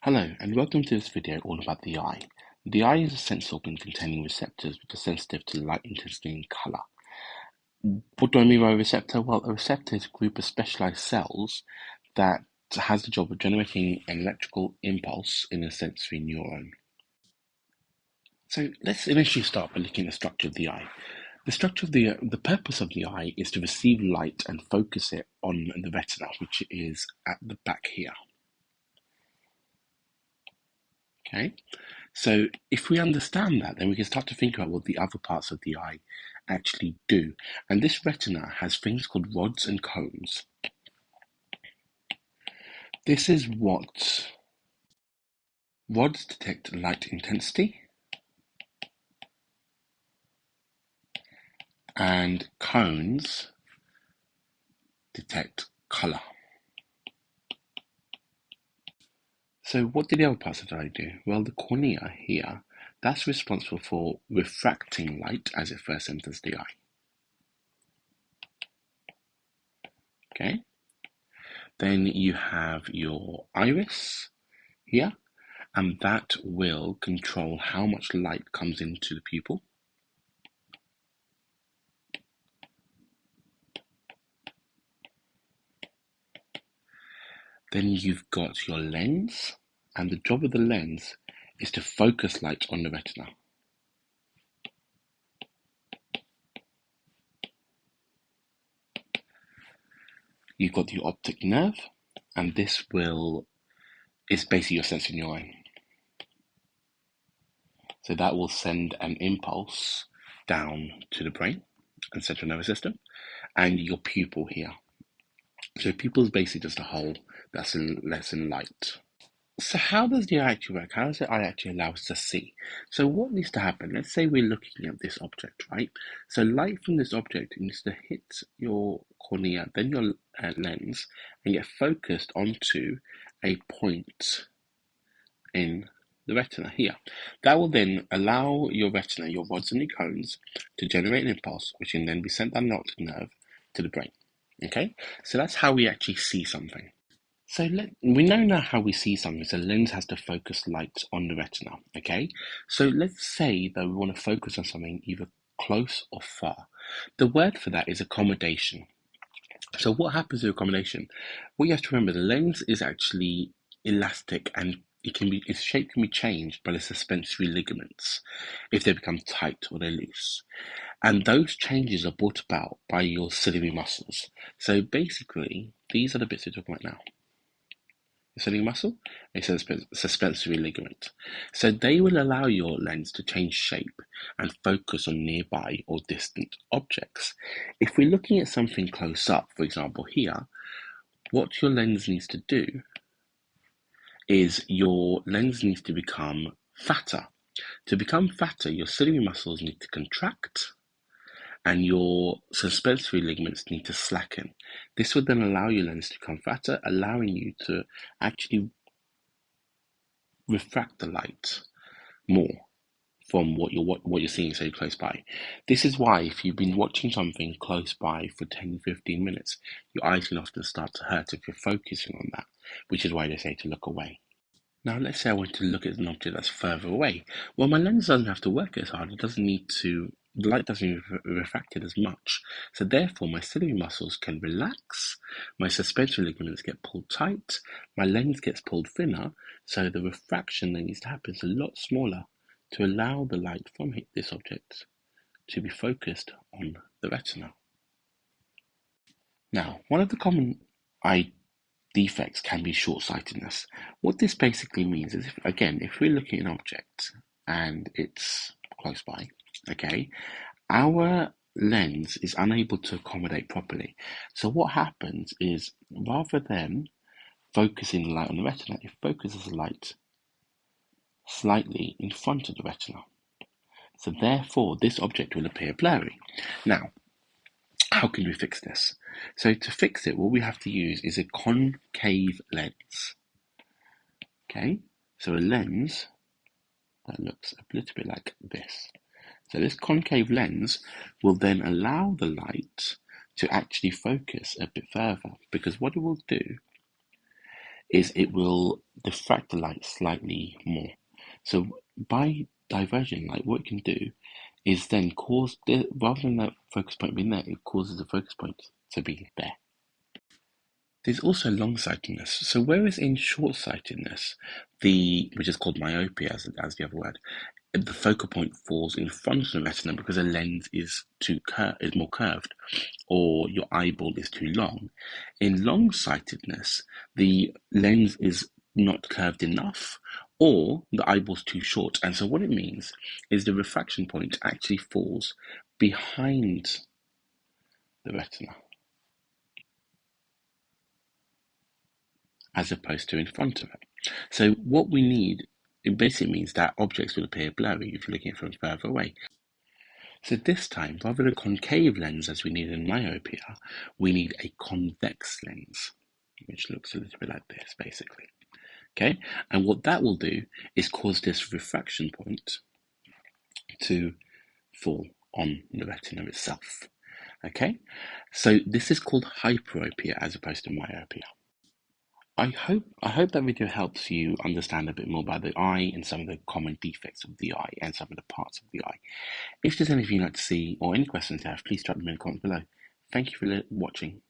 Hello, and welcome to this video all about the eye. The eye is a sense organ containing receptors which are sensitive to light intensity and colour. What do I mean by a receptor? Well, a receptor is a group of specialised cells that has the job of generating an electrical impulse in a sensory neuron. So let's initially start by looking at the structure of the eye. The purpose of the eye is to receive light and focus it on the retina, which is at the back here. Okay, so if we understand that, then we can start to think about what the other parts of the eye actually do. And this retina has things called rods and cones. This is what rods detect light intensity and cones detect color. So what do the other parts of the eye do? Well, the cornea here, that's responsible for refracting light as it first enters the eye. Okay. Then you have your iris here, and that will control how much light comes into the pupil. Then you've got your lens, and the job of the lens is to focus light on the retina. You've got the optic nerve, and this is basically your sensory neuron. So that will send an impulse down to the brain and central nervous system, and your pupil here. So pupil is basically just a hole that's lets in light. So how does the eye actually work? How does the eye actually allow us to see? So what needs to happen? Let's say we're looking at this object, right? So light from this object needs to hit your cornea, then your lens, and get focused onto a point in the retina here. That will then allow your retina, your rods and your cones, to generate an impulse, which can then be sent down the optic nerve to the brain. Okay, so that's how we actually see something. So we know now how we see something. So the lens has to focus light on the retina. Okay, so let's say that we want to focus on something either close or far. The word for that is accommodation. So what happens with accommodation? What you have to remember, the lens is actually elastic, and its shape can be changed by the suspensory ligaments if they become tight or they're loose. And those changes are brought about by your ciliary muscles. So basically, these are the bits we're talking about now. The ciliary muscle, a suspensory ligament. So they will allow your lens to change shape and focus on nearby or distant objects. If we're looking at something close up, for example here, what your lens needs to do is your lens needs to become fatter. To become fatter, your ciliary muscles need to contract and your suspensory ligaments need to slacken. This would then allow your lens to become fatter, allowing you to actually refract the light more from what you're seeing so close by. This is why if you've been watching something close by for 10-15 minutes, your eyes can often start to hurt if you're focusing on that, which is why they say to look away. Now let's say I want to look at an object that's further away. Well, my lens doesn't have to work as hard. The light doesn't refract it as much. So therefore my ciliary muscles can relax, my suspensory ligaments get pulled tight, my lens gets pulled thinner, so the refraction that needs to happen is a lot smaller to allow the light from this object to be focused on the retina. Now, one of the common eye defects can be short-sightedness. What this basically means is, if we're looking at an object and it's close by, okay, our lens is unable to accommodate properly. So what happens is, rather than focusing the light on the retina, it focuses the light slightly in front of the retina. So therefore, this object will appear blurry. Now, how can we fix this? So to fix it, what we have to use is a concave lens. Okay, so a lens that looks a little bit like this. So this concave lens will then allow the light to actually focus a bit further, because what it will do is it will diffract the light slightly more. So by diverging light, what it can do is then cause, rather than that focus point being there, it causes the focus point to be there. There's also long-sightedness. So whereas in short-sightedness, which is called myopia as the other word, the focal point falls in front of the retina because the lens is more curved, or your eyeball is too long. In long-sightedness, the lens is not curved enough, or the eyeball's too short. And so what it means is the refraction point actually falls behind the retina, as opposed to in front of it. So what we need, it basically means that objects will appear blurry if you're looking from further away. So this time, rather than a concave lens as we need in myopia, we need a convex lens, which looks a little bit like this, basically. Okay, and what that will do is cause this refraction point to fall on the retina itself. Okay, so this is called hyperopia as opposed to myopia. I hope that video helps you understand a bit more about the eye and some of the common defects of the eye and some of the parts of the eye. If there's anything you'd like to see or any questions you have, please drop them in the comments below. Thank you for watching.